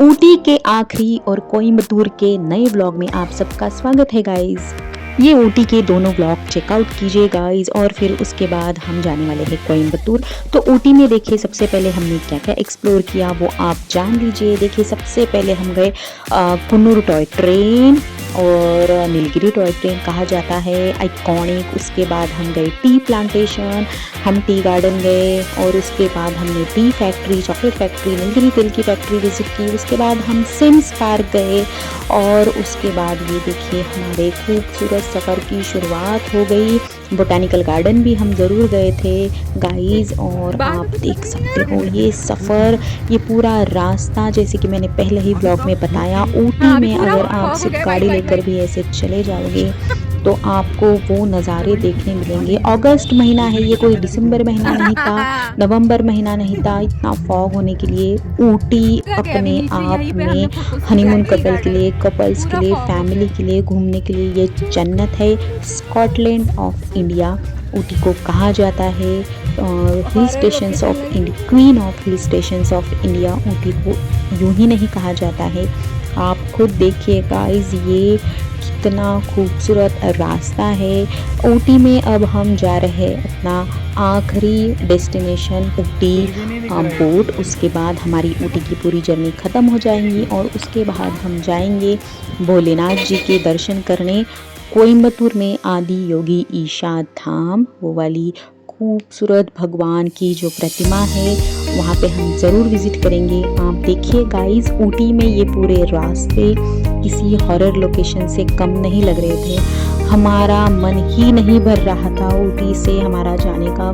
ऊटी के आखिरी और कोयम्बतूर के नए व्लॉग में आप सबका स्वागत है गाइस। ये ऊटी के दोनों व्लॉग चेकआउट कीजिए गाइस और फिर उसके बाद हम जाने वाले हैं कोयम्बतूर। तो ऊटी में देखिए सबसे पहले हमने क्या क्या एक्सप्लोर किया वो आप जान लीजिए। देखिए सबसे पहले हम गए कुन्नूर टॉय ट्रेन और नीलगिरी टॉय ट्रेन कहा जाता है आइकॉनिक। उसके बाद हम गए टी प्लांटेशन, हम टी गार्डन गए और उसके बाद हमने tea factory, chocolate factory, Nilgiri तेल की फैक्ट्री विजिट की। उसके बाद हम सिम्स पार्क गए और उसके बाद ये देखिए हमारे खूबसूरत सफ़र की शुरुआत हो गई। बोटानिकल गार्डन भी हम ज़रूर गए थे गाइस और आप देख सकते हो ये सफ़र, ये पूरा रास्ता जैसे कि मैंने पहले ही ब्लॉग में बताया। ऊटी में अगर आप सिर्फ गाड़ी लेकर भी ऐसे चले जाओगे तो आपको वो नज़ारे देखने मिलेंगे। अगस्त महीना है ये, कोई दिसंबर महीना नहीं था, नवंबर महीना नहीं था। इतना फॉग होने के लिए ऊटी अपने आप में हनीमून कपल के लिए, कपल्स के लिए, फैमिली के लिए घूमने के लिए ये जन्नत है। स्कॉटलैंड ऑफ इंडिया ऊटी को कहा जाता है। Hill stations of India, queen of hill stations of India Ooty को यूं ही नहीं कहा जाता है। आप खुद देखिए गाइस ये कितना खूबसूरत रास्ता है। ऊटी में अब हम जा रहे हैं अपना आखिरी डेस्टिनेशन ऊटी बोट। उसके बाद हमारी ऊटी की पूरी जर्नी ख़त्म हो जाएंगी और उसके बाद हम जाएंगे भोलेनाथ जी के दर्शन करने कोयम्बतूर में आदि योगी ईशा धाम। वो वाली खूबसूरत भगवान की जो प्रतिमा है वहाँ पे हम ज़रूर विज़िट करेंगे। आप देखिए गाइस ऊटी में ये पूरे रास्ते किसी हॉरर लोकेशन से कम नहीं लग रहे थे। हमारा मन ही नहीं भर रहा था ऊटी से, हमारा जाने का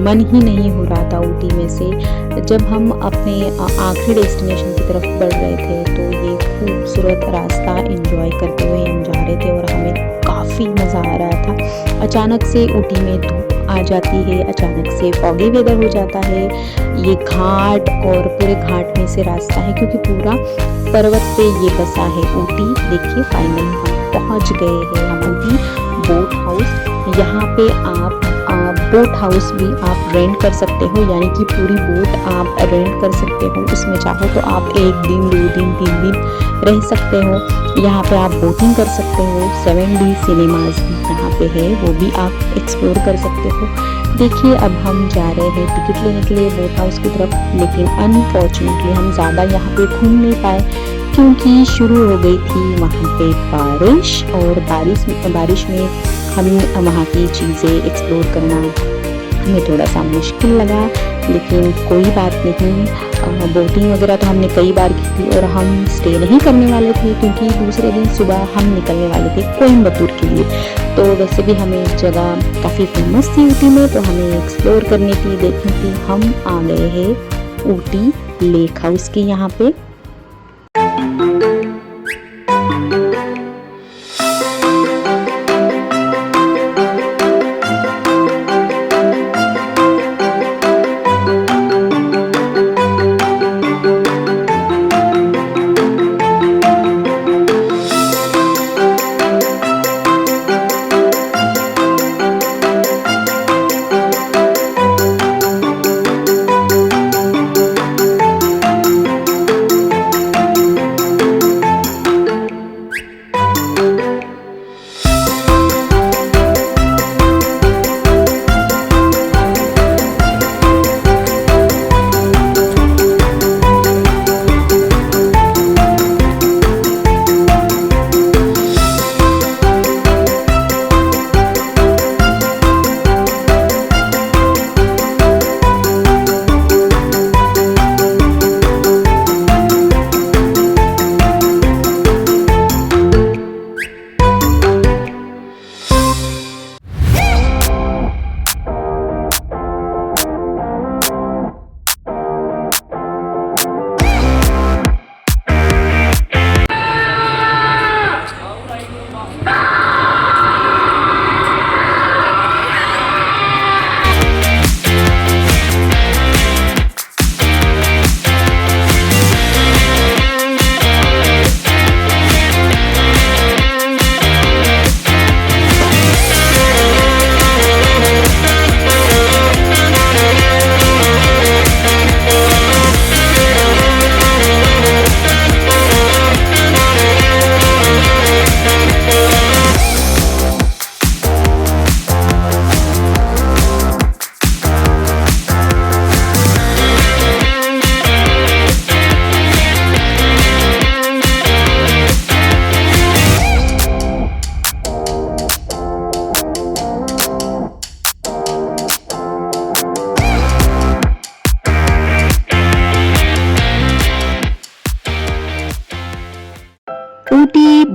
मन ही नहीं हो रहा था ऊटी में से। जब हम अपने आखिरी डेस्टिनेशन की तरफ बढ़ रहे थे तो ये खूबसूरत रास्ता एंजॉय करते हुए हम जा रहे थे और हमें काफ़ी मज़ा आ रहा था। अचानक से ऊटी में धूप आ जाती है, अचानक से फॉगी वेदर हो जाता है। ये घाट और पूरे घाट में से रास्ता है क्योंकि पूरा पर्वत पे ये बसा है ऊटी। देखिए फाइनली हम पहुंच गए हैं हम ऊटी बोट हाउस। यहाँ पे आप बोट हाउस भी आप रेंट कर सकते हो, यानी कि पूरी बोट आप रेंट कर सकते हो। उसमें चाहो तो आप 1 दिन 2 दिन 3 दिन रह सकते हो। यहाँ पे आप बोटिंग कर सकते हो। 7D सिनेमाज भी यहाँ पे है, वो भी आप एक्सप्लोर कर सकते हो। देखिए अब हम जा रहे हैं टिकट लेने के लिए बोट हाउस की तरफ, लेकिन अनफॉर्चुनेटली हम ज़्यादा यहाँ पे घूम नहीं पाए क्योंकि शुरू हो गई थी वहाँ पे बारिश और बारिश में हमें वहाँ की चीज़ें एक्सप्लोर करना हमें थोड़ा सा मुश्किल लगा। लेकिन कोई बात नहीं, बोटिंग वगैरह तो हमने कई बार की थी और हम स्टे नहीं करने वाले थे क्योंकि दूसरे दिन सुबह हम निकलने वाले थे कोयम्बतूर के लिए। तो वैसे भी हमें जगह काफ़ी फेमस थी ऊटी में, तो हमें एक्सप्लोर करनी थी, देखनी थी। हम आ गए हैं ऊटी लेक हाउस के यहाँ पे।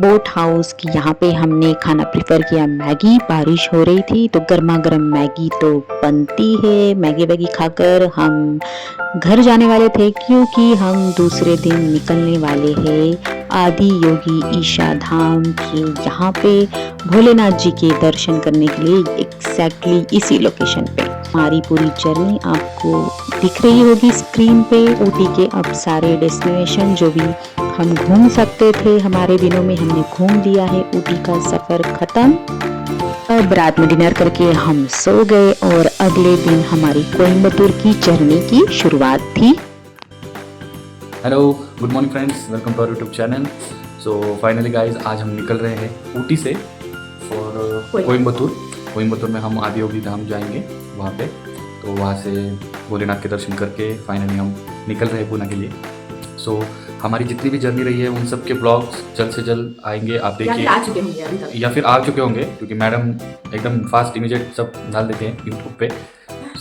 बोट हाउस की यहाँ पे हमने खाना प्रेफर किया मैगी। बारिश हो रही थी तो गर्मा गर्म मैगी तो बनती है। मैगी वैगी खाकर हम घर जाने वाले थे क्योंकि हम दूसरे दिन निकलने वाले हैं आदि योगी ईशा धाम के यहाँ पे भोलेनाथ जी के दर्शन करने के लिए एग्जैक्टली इसी लोकेशन पे। हमारी पूरी जर्नी आपको दिख रही होगी स्क्रीन पे। ऊटी के अब सारे डेस्टिनेशन जो भी हम घूम सकते थे हमारे दिनों में हमने घूम लिया है। ऊटी का सफर खत्म। अब रात में डिनर करके हम सो गए और अगले दिन हमारी कोयम्बतूर की जर्नी की शुरुआत थी। Hello, good morning friends, welcome to our YouTube channel. So finally guys आज हम निकल रहे हैं ऊटी से फॉर कोयम्बतूर में हम आदि योगी धाम जाएंगे वहाँ पे। तो वहाँ से भोलेनाथ के दर्शन करके फाइनली हम निकल रहे हैं पूना के लिए। सो हमारी जितनी भी जर्नी रही है उन सब के ब्लॉग्स जल्द से जल्द आएंगे, आप देखिए। या फिर आ चुके होंगे क्योंकि मैडम एकदम फास्ट इमीडिएट सब डाल देते हैं यूट्यूब पे।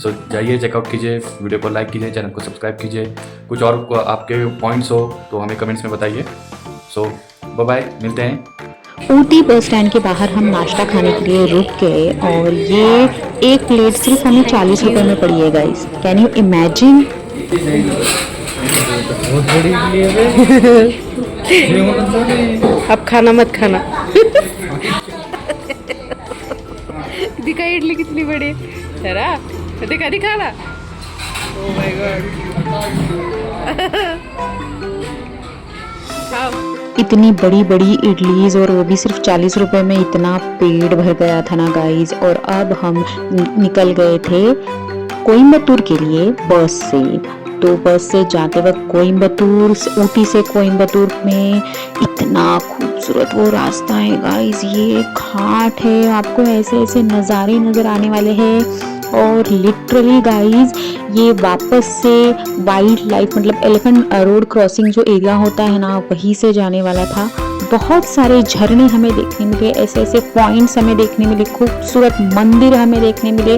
सो जाइए, चेकआउट कीजिए, वीडियो को लाइक कीजिए, चैनल को सब्सक्राइब कीजिए। कुछ और आपके पॉइंट्स हो तो हमें कमेंट्स में बताइए। सो बाय बाय, मिलते हैं। ऊटी बस स्टैंड के बाहर हम नाश्ता खाने के लिए रुक गए और ये एक प्लेट सिर्फ हमें 40 रुपए में पड़ी है गाइस। Can you imagine? अब खाना मत खाना। दिखा इडली कितनी बड़ी है ना, दिखा दिखाना। Oh my God. इतनी बड़ी बड़ी इडलीज और वो भी सिर्फ 40 रुपए में, इतना पेट भर गया था ना गाइस। और अब हम निकल गए थे कोयम्बतूर के लिए बस से। तो बस से जाते वक्त कोयम्बतूर, ऊटी से कोयम्बतूर में इतना खूबसूरत वो रास्ता है गाइस। ये घाट है, आपको ऐसे ऐसे नज़ारे नज़र आने वाले हैं। और लिटरली गाइस ये वापस से वाइल्ड लाइफ मतलब एलिफेंट रोड क्रॉसिंग जो एरिया होता है ना, वहीं से जाने वाला था। बहुत सारे झरने हमें देखने मिले, ऐसे ऐसे पॉइंट्स हमें देखने मिले, खूबसूरत मंदिर हमें देखने मिले,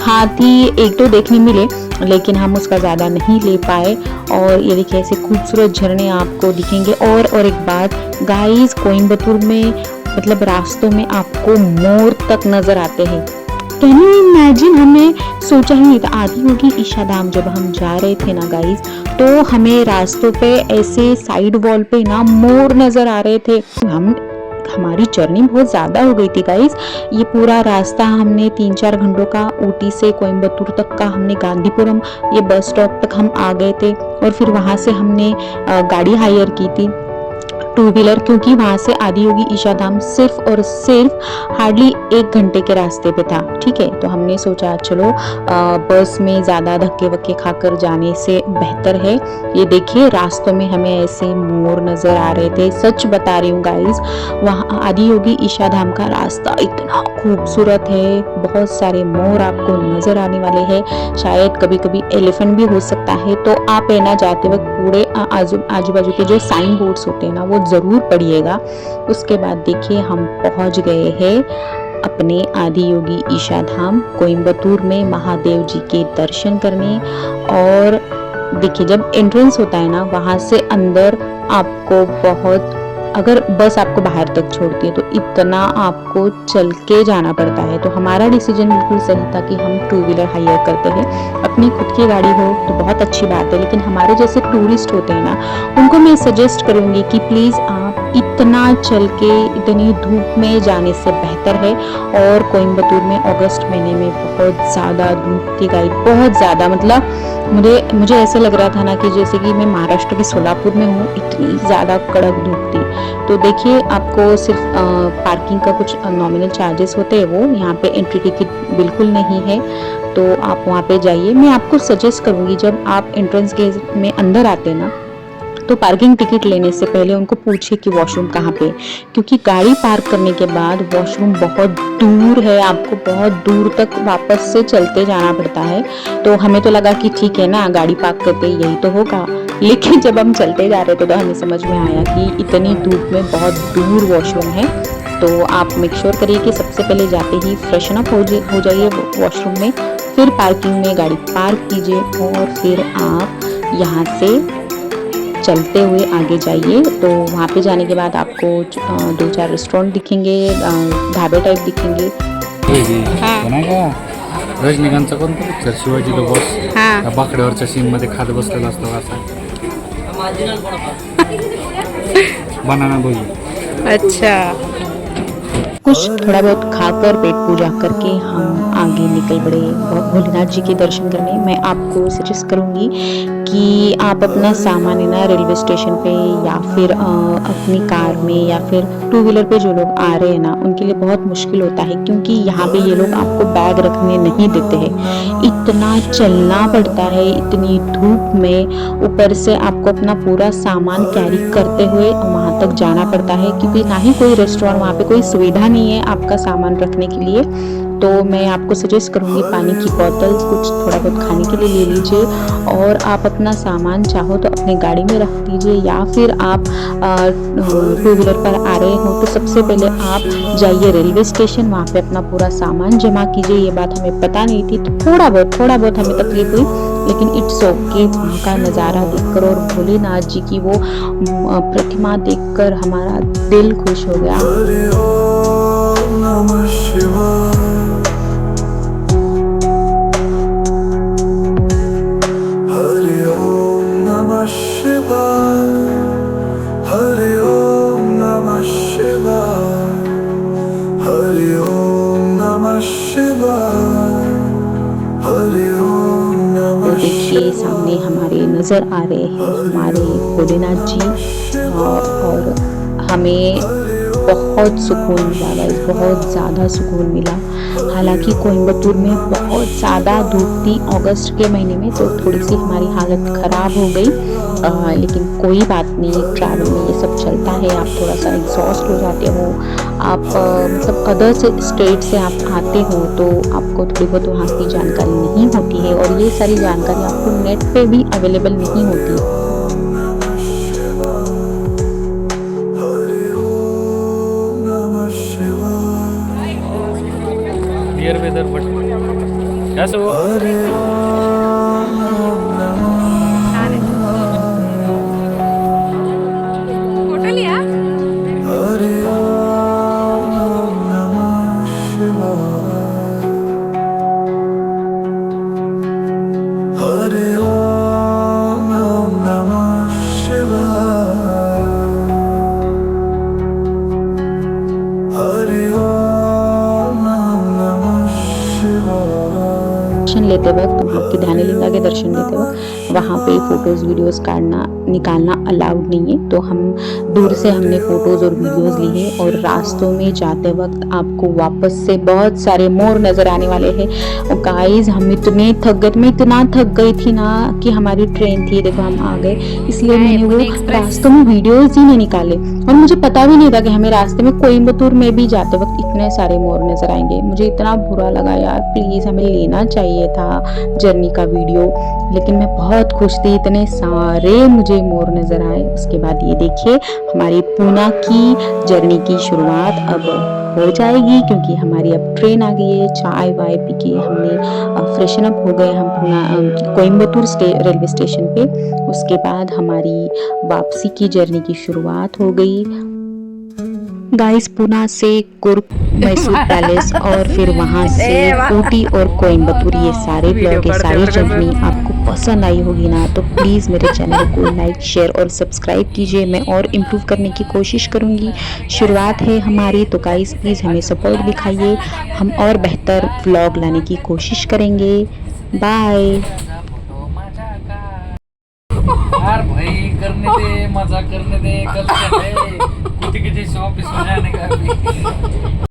हाथी एक दो देखने मिले लेकिन हम उसका ज़्यादा नहीं ले पाए। और ये देखिए ऐसे खूबसूरत झरने आपको दिखेंगे। और एक बात गाइस, कोयम्बतूर में मतलब रास्तों में आपको मोर तक नज़र आते हैं। Can you imagine? हमने सोचा ही नहीं था। आदि योगी ईशा धाम जब हम जा रहे थे ना गाइस, तो हमें रास्तों पे ऐसे साइड वॉल पे ना मोर नजर आ रहे थे। हमारी जर्नी बहुत ज़्यादा हो गई थी गाइस। ये पूरा रास्ता हमने 3-4 घंटों का ऊटी से कोयम्बतूर तक का हमने गांधीपुरम ये बस स्टॉप तक हम आ गए थे। और फिर वहाँ से हमने गाड़ी हायर की थी, 2 व्हीलर, क्योंकि वहाँ से आदि योगी ईशा धाम सिर्फ और सिर्फ हार्डली 1 घंटे के रास्ते पे था। ठीक है, तो हमने सोचा चलो बस में ज़्यादा धक्के वक्के खाकर जाने से बेहतर है। ये देखिए रास्तों में हमें ऐसे मोर नज़र आ रहे थे। सच बता रही हूँ गाइस, वहाँ आदि योगी ईशा धाम का रास्ता इतना खूबसूरत है। बहुत सारे मोर आपको नज़र आने वाले हैं, शायद कभी कभी एलिफेंट भी हो सकता है। तो आप है ना जाते वक्त पूरे आजू बाजू के जो साइन बोर्ड्स होते हैं ना वो ज़रूर पढ़िएगा। उसके बाद देखिए हम पहुंच गए हैं अपने आदि योगी ईशा धाम कोयम्बतूर में महादेव जी के दर्शन करने। और देखिए जब एंट्रेंस होता है ना वहाँ से अंदर आपको बहुत, अगर बस आपको बाहर तक छोड़ती है तो इतना आपको चल के जाना पड़ता है। तो हमारा डिसीजन बिल्कुल सही था कि हम 2 व्हीलर हायर करते हैं। अपनी खुद की गाड़ी हो तो बहुत अच्छी बात है, लेकिन हमारे जैसे टूरिस्ट होते हैं ना, उनको मैं सजेस्ट करूँगी कि प्लीज़ आप इतना चल के इतनी धूप में जाने से बेहतर है। और कोयम्बतूर में अगस्त महीने में बहुत ज़्यादा धूप थी गाइस, बहुत ज़्यादा। मतलब मुझे ऐसे लग रहा था ना कि जैसे कि मैं महाराष्ट्र के सोलापुर में हूँ, इतनी ज़्यादा कड़क धूप थी। तो देखिए आपको सिर्फ पार्किंग का कुछ नॉमिनल चार्जेस होते हैं, वो यहाँ पे एंट्री टिकट बिल्कुल नहीं है। तो आप वहाँ पे जाइए। मैं आपको सजेस्ट करूँगी जब आप एंट्रेंस गेट में अंदर आते हैं ना, तो पार्किंग टिकट लेने से पहले उनको पूछिए कि वॉशरूम कहाँ पे, क्योंकि गाड़ी पार्क करने के बाद वॉशरूम बहुत दूर है, आपको बहुत दूर तक वापस से चलते जाना पड़ता है। तो हमें तो लगा कि ठीक है ना, गाड़ी पार्क करते यही तो होगा, लेकिन जब हम चलते जा रहे थे तो हमें समझ में आया कि इतनी धूप में बहुत दूर वॉशरूम है। तो आप मेक श्योर करिए कि सबसे पहले जाते ही फ्रेशन अप हो जाइए वॉशरूम में, फिर पार्किंग में गाड़ी पार्क कीजिए और फिर आप यहाँ से चलते हुए आगे जाइए तो वहाँ पे जाने के बाद आपको 2-4 रेस्टोरेंट दिखेंगे, ढाबे टाइप दिखेंगे। रजनीकांतचा कोणता पिक्चर शिवाजी द बॉस, हां त्या बाकड्यावरच्या सीन मध्ये खात बसलेला असतो असा बनाना भजी। अच्छा कुछ थोड़ा बहुत खाकर पेट पूजा करके हम आगे निकल पड़े भोलेनाथ जी के दर्शन करने। मैं आपको सजेस्ट करूंगी कि आप अपना सामान है ना रेलवे स्टेशन पे या फिर अपनी कार में या फिर 2 व्हीलर पे जो लोग आ रहे हैं ना उनके लिए बहुत मुश्किल होता है, क्योंकि यहाँ पे ये लोग आपको बैग रखने नहीं देते हैं। इतना चलना पड़ता है इतनी धूप में, ऊपर से आपको अपना पूरा सामान कैरी करते हुए वहाँ तक जाना पड़ता है, क्योंकि ना ही कोई रेस्टोरेंट, वहाँ पे कोई सुविधा नहीं है आपका सामान रखने के लिए। तो मैं आपको सजेस्ट करूँगी पानी की बोतल कुछ थोड़ा बहुत खाने के लिए ले लीजिए, और आप अपना सामान चाहो तो अपने गाड़ी में रख दीजिए, या फिर आप 2 व्हीलर पर आ रहे हो तो सबसे पहले आप जाइए रेलवे स्टेशन, वहाँ पे अपना पूरा सामान जमा कीजिए। ये बात हमें पता नहीं थी तो थोड़ा बहुत हमें तकलीफ हुई, लेकिन इट्स ओके। वहाँ का नज़ारा देखकर और भोलेनाथ जी की वो प्रतिमा देखकर हमारा दिल खुश हो गया। तो देखिए सामने हमारे नज़र आ रहे हैं हमारे भोलेनाथ जी, और हमें बहुत सुकून मिला गाइस, बहुत ज़्यादा सुकून मिला। हालांकि कोयम्बतूर में बहुत ज़्यादा धूप थी अगस्त के महीने में, तो थोड़ी सी हमारी हालत ख़राब हो गई, लेकिन कोई बात नहीं, ट्रैवल में ये सब चलता है। आप थोड़ा सा एग्जॉस्ट हो जाते हो, आप मतलब अदर स्टेट से आप आते हो तो आपको थोड़ी बहुत वहाँ की जानकारी नहीं होती है, और ये सारी जानकारी आपको नेट पे भी अवेलेबल नहीं होती। डियर वेदर बट कैसे हो? फोटो लिया दर्शन लेते वक्त, वहाँ की ध्यानलिंगा के दर्शन लेते वक्त वहाँ पे फ़ोटोज़ वीडियोज़ निकालना अलाउड नहीं है। तो हम दूर से हमने फ़ोटोज़ और वीडियोज़ ली है, और रास्तों में जाते वक्त आपको वापस से बहुत सारे मोर नज़र आने वाले हैं। और गाइस हम इतने थक गए, मैं इतना थक गई थी ना कि हमारी ट्रेन थी, देखो हम आ गए, इसलिए मैंने वो रास्तों में वीडियोज़ ही नहीं निकाले, और मुझे पता भी नहीं था कि हमें रास्ते में कोयम्बतूर में भी जाते वक्त इतने सारे मोर नज़र आएंगे। मुझे इतना बुरा लगा यार, प्लीज़ हमें लेना चाहिए था जर्नी का वीडियो, लेकिन मैं बहुत खुश थी, इतने सारे मुझे मोर नज़र आए। उसके बाद ये देखिए हमारी पूना की जर्नी की शुरुआत अब हो जाएगी, क्योंकि हमारी अब ट्रेन आ गई है। चाय वाय पी के हमने फ्रेशन अप हो गए हम पूना कोयम्बतूर रेलवे स्टेशन पे। उसके बाद हमारी वापसी की जर्नी की शुरुआत हो गई। गाइस पूना से कुर्ग, मैसूर पैलेस, और फिर वहाँ से ऊटी और कोयम्बतूर, ये सारे ब्लॉग, ये सारी जर्नी आपको पसंद आई होगी ना, तो प्लीज़ मेरे चैनल को लाइक शेयर और सब्सक्राइब कीजिए। मैं और इम्प्रूव करने की कोशिश करूँगी, शुरुआत है हमारी, तो गाइस प्लीज़ हमें सपोर्ट दिखाइए, हम और बेहतर ब्लॉग लाने की कोशिश करेंगे। बाय। यार भाई करने दे, मजा करने दे, कल से है किसी ऑफिस में जाने का भी।